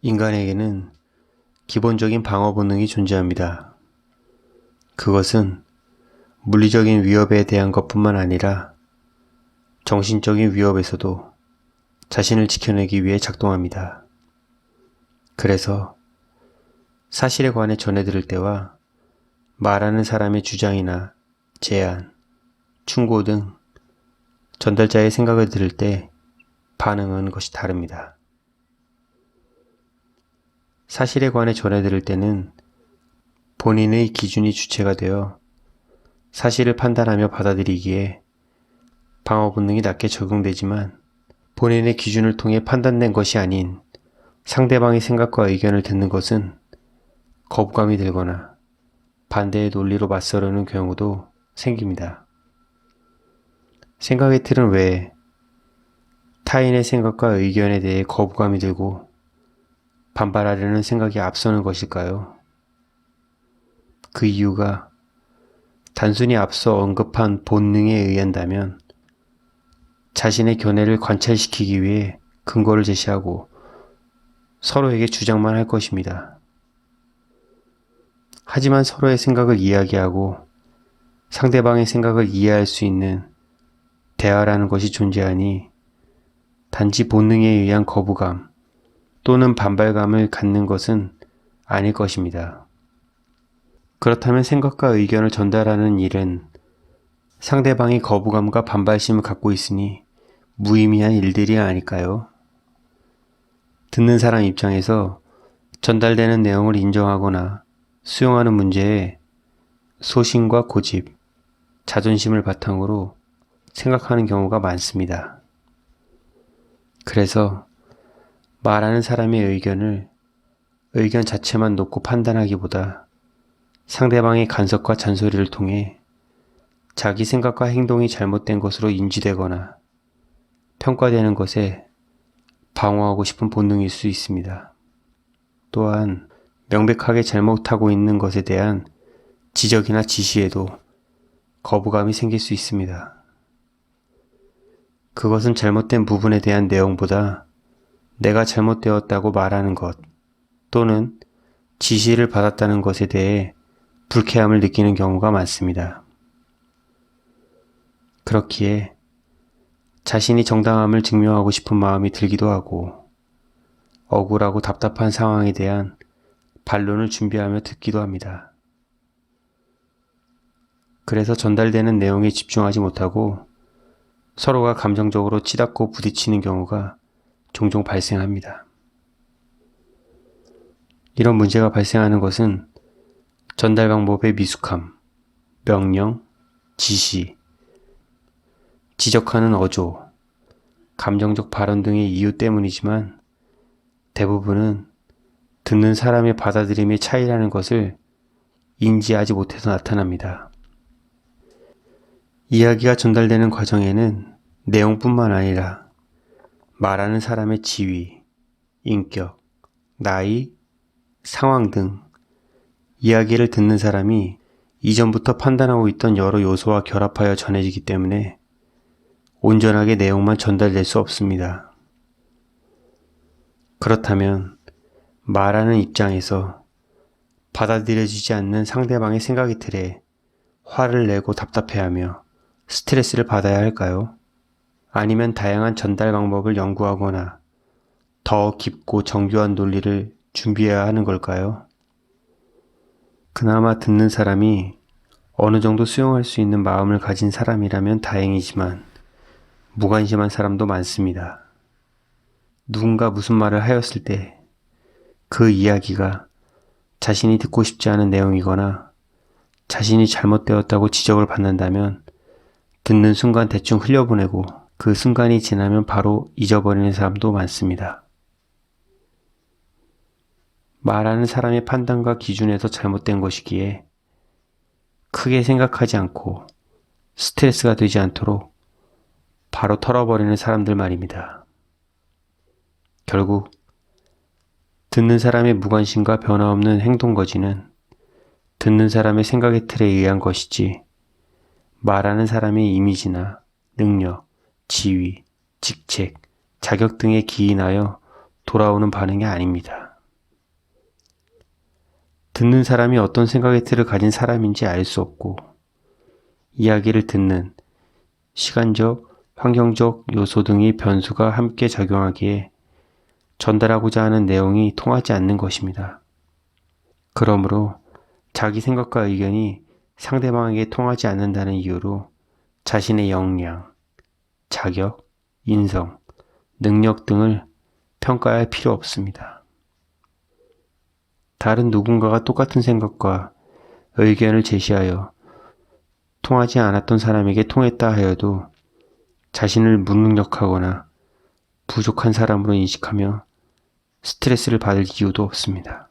인간에게는 기본적인 방어 본능이 존재합니다. 그것은 물리적인 위협에 대한 것뿐만 아니라 정신적인 위협에서도 자신을 지켜내기 위해 작동합니다. 그래서 사실에 관해 전해들을 때와 말하는 사람의 주장이나 제안, 충고 등 전달자의 생각을 들을 때 반응하는 것이 다릅니다. 사실에 관해 전해들을 때는 본인의 기준이 주체가 되어 사실을 판단하며 받아들이기에 방어 본능이 낮게 적용되지만, 본인의 기준을 통해 판단된 것이 아닌 상대방의 생각과 의견을 듣는 것은 거부감이 들거나 반대의 논리로 맞서려는 경우도 생깁니다. 생각의 틀은 왜 타인의 생각과 의견에 대해 거부감이 들고 반발하려는 생각이 앞서는 것일까요? 그 이유가 단순히 앞서 언급한 본능에 의한다면 자신의 견해를 관찰시키기 위해 근거를 제시하고 서로에게 주장만 할 것입니다. 하지만 서로의 생각을 이야기하고 상대방의 생각을 이해할 수 있는 대화라는 것이 존재하니 단지 본능에 의한 거부감 또는 반발감을 갖는 것은 아닐 것입니다. 그렇다면 생각과 의견을 전달하는 일은 상대방이 거부감과 반발심을 갖고 있으니 무의미한 일들이 아닐까요? 듣는 사람 입장에서 전달되는 내용을 인정하거나 수용하는 문제에 소신과 고집, 자존심을 바탕으로 생각하는 경우가 많습니다. 그래서 말하는 사람의 의견을 의견 자체만 놓고 판단하기보다 상대방의 간섭과 잔소리를 통해 자기 생각과 행동이 잘못된 것으로 인지되거나 평가되는 것에 방어하고 싶은 본능일 수 있습니다. 또한 명백하게 잘못하고 있는 것에 대한 지적이나 지시에도 거부감이 생길 수 있습니다. 그것은 잘못된 부분에 대한 내용보다 내가 잘못되었다고 말하는 것 또는 지시를 받았다는 것에 대해 불쾌함을 느끼는 경우가 많습니다. 그렇기에 자신이 정당함을 증명하고 싶은 마음이 들기도 하고 억울하고 답답한 상황에 대한 반론을 준비하며 듣기도 합니다. 그래서 전달되는 내용에 집중하지 못하고 서로가 감정적으로 치닫고 부딪히는 경우가 종종 발생합니다. 이런 문제가 발생하는 것은 전달 방법의 미숙함, 명령, 지시, 지적하는 어조, 감정적 발언 등의 이유 때문이지만 대부분은 듣는 사람의 받아들임의 차이라는 것을 인지하지 못해서 나타납니다. 이야기가 전달되는 과정에는 내용뿐만 아니라 말하는 사람의 지위, 인격, 나이, 상황 등 이야기를 듣는 사람이 이전부터 판단하고 있던 여러 요소와 결합하여 전해지기 때문에 온전하게 내용만 전달될 수 없습니다. 그렇다면 말하는 입장에서 받아들여지지 않는 상대방의 생각의 틀에 화를 내고 답답해하며 스트레스를 받아야 할까요? 아니면 다양한 전달 방법을 연구하거나 더 깊고 정교한 논리를 준비해야 하는 걸까요? 그나마 듣는 사람이 어느 정도 수용할 수 있는 마음을 가진 사람이라면 다행이지만 무관심한 사람도 많습니다. 누군가 무슨 말을 하였을 때 그 이야기가 자신이 듣고 싶지 않은 내용이거나 자신이 잘못되었다고 지적을 받는다면 듣는 순간 대충 흘려보내고 그 순간이 지나면 바로 잊어버리는 사람도 많습니다. 말하는 사람의 판단과 기준에서 잘못된 것이기에 크게 생각하지 않고 스트레스가 되지 않도록 바로 털어버리는 사람들 말입니다. 결국 듣는 사람의 무관심과 변화없는 행동거지는 듣는 사람의 생각의 틀에 의한 것이지 말하는 사람의 이미지나 능력, 지위, 직책, 자격 등에 기인하여 돌아오는 반응이 아닙니다. 듣는 사람이 어떤 생각의 틀을 가진 사람인지 알 수 없고, 이야기를 듣는 시간적, 환경적 요소 등의 변수가 함께 작용하기에 전달하고자 하는 내용이 통하지 않는 것입니다. 그러므로 자기 생각과 의견이 상대방에게 통하지 않는다는 이유로 자신의 역량, 자격, 인성, 능력 등을 평가할 필요 없습니다. 다른 누군가가 똑같은 생각과 의견을 제시하여 통하지 않았던 사람에게 통했다 하여도 자신을 무능력하거나 부족한 사람으로 인식하며 스트레스를 받을 이유도 없습니다.